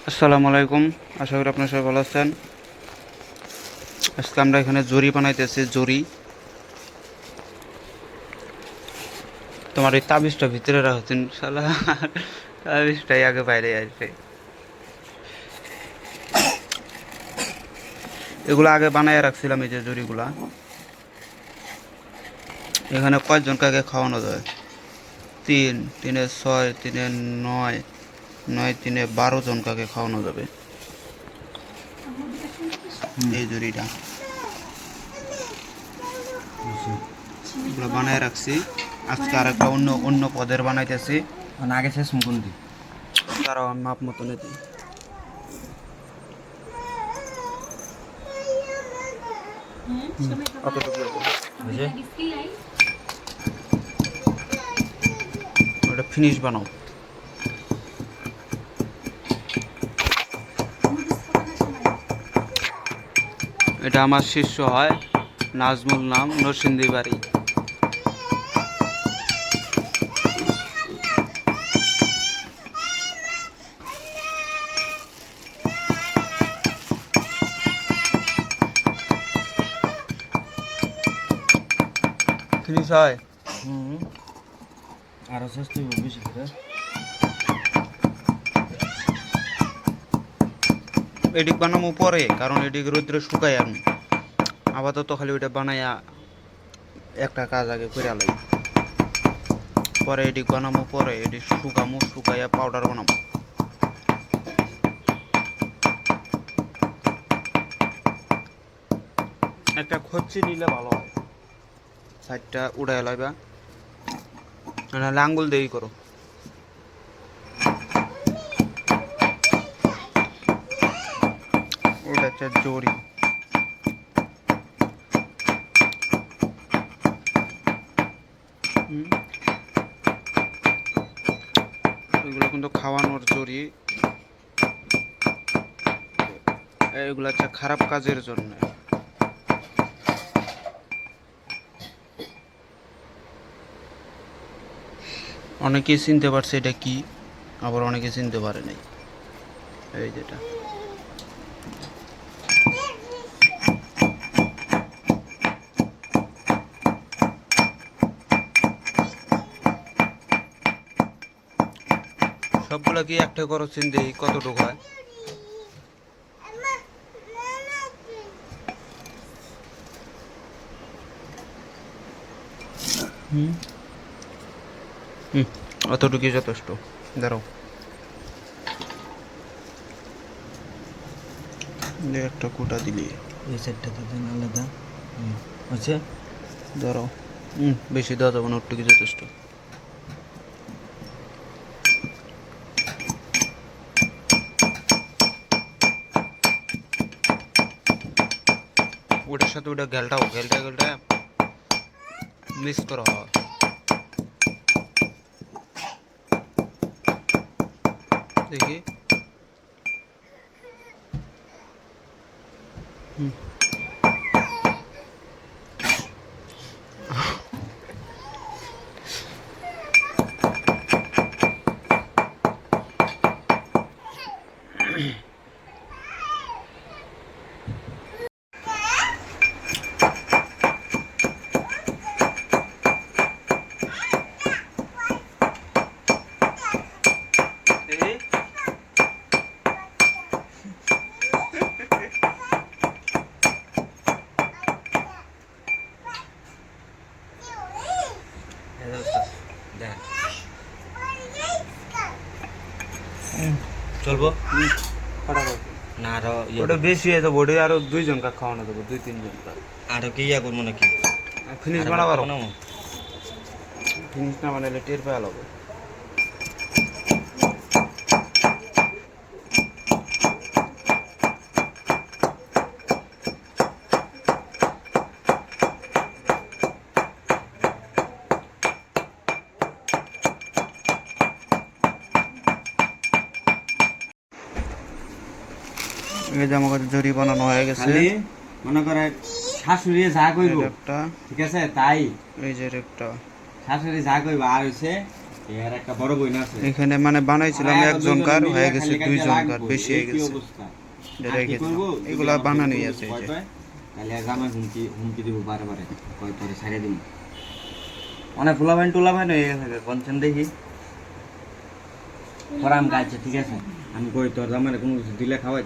আসসালামু আলাইকুম। আশা করি আপনারা সবাই ভালো আছেন। আজকে আমরা এখানে জরি বানাইতেছি। জরি তোমার এই তাবিজটা ভিতরে রাখছেন শালা, তাবিজটাই আগে বাইরে আসবে। এগুলো আগে বানায় রাখছিলাম, এই যে জরিগুলা। এখানে কয়জনকে আগে খাওয়ানো যায়? 3, 3 6, 3 9, 9 3 12 জনকে আগে খাওয়ানো যাবে এই জরিটা। এগুলো বানায় রাখছি। আজকে আর একটা অন্য অন্য পদের বানাইতেছি। মানে আগে শেষ মুকুন্দি তারাও মাপ মতনে দিই। অতটুকু বুঝে ওটা ফিনিশ বানাও। এটা আমার শিষ্য হয়, নাজমুল নাম, নরসিংদী বাড়ি। ফিনিশ হয়। আরো শেষ তুই বেশি করে এডিক বানাবো পরে, কারণ এডিক রোদ্রে শুকাই আমি। আপাতত খালি ওইটা বানাইয়া একটা কাজ আগে করে আলাই। পরে এডিক বানাবো, পরে এডিক শুকামো, শুকাইয়া পাউডার বানাবো। একটা খচ্চি নিলে ভালো হয়, সাইডটা উড়াই লাইবা, নাহলে আঙ্গুল দিয়েই করো। ওটা হচ্ছে জরি। এগুলো কিন্তু খাওয়ানোর জরি। এগুলো হচ্ছে খারাপ কাজের জন্য। অনেকেই চিনতে পারছে এটা কি, আবার অনেকে চিনতে পারে নাই। এই যেটা সবগুলা কি একটা করো, চিনতে কতটুকু হয়। হুম হুম অতটুকুই যথেষ্ট। দাঁড়াও, একটা কোটা দিলি। এই সাইডটা তো দেন আলাদা আচ্ছা দাঁড়াও, বেশি দেওয়া যাবে না, ওটুকুই যথেষ্ট। ওটার সাথে ওটা ঘেলটাও, ঘেলটা ঘেলটা মিক্স করা হয়। দেখি, হুম দেখি। দেন চলবো না আরো ওটা বেশি হয়ে যাবো, ওটা আরো 2 জনকে খাওয়ানো যাবো, 2-3 জনকে। আরো কি ইয়া করবো নাকি ফিনিশ আরো বানাবার, বানাবো? ফিনিশ না বানাইলে টের পাওয়া লাগবে। এই যে আমার জরি বানানো হয়ে গেছে। খালি মনে করে শাশুড়ি যা কইব একটা, ঠিক আছে তাই এই যে একটা, শাশুড়ি যা কইব আর হইছে এর একটা বড় বই না আছে এখানে মানে বানাইছিলাম আর একজনকার দুইজন হয়ে মিলে গেছে খালি খালি দুইজনকার লাগবো, বেশি এই হয়ে কি গেছে অবস্থা? এটা আর কি রেখে দিলাম। করবো? এগুলা যদি বানানোই আমার আছে এই ভয় যে পায়, তাহলে আজ আমার হুমকি দিব বারে বারে কয় তোরে ছাড়িয়ে দিন অনেক ফুলাবাইন টুলাবাইন হয়ে গেছে কনসেন দেখি পরে আমি গাইছে ঠিক আছে আমি কই তোর জামাই কোনো কিছু দিলে খাওয়াই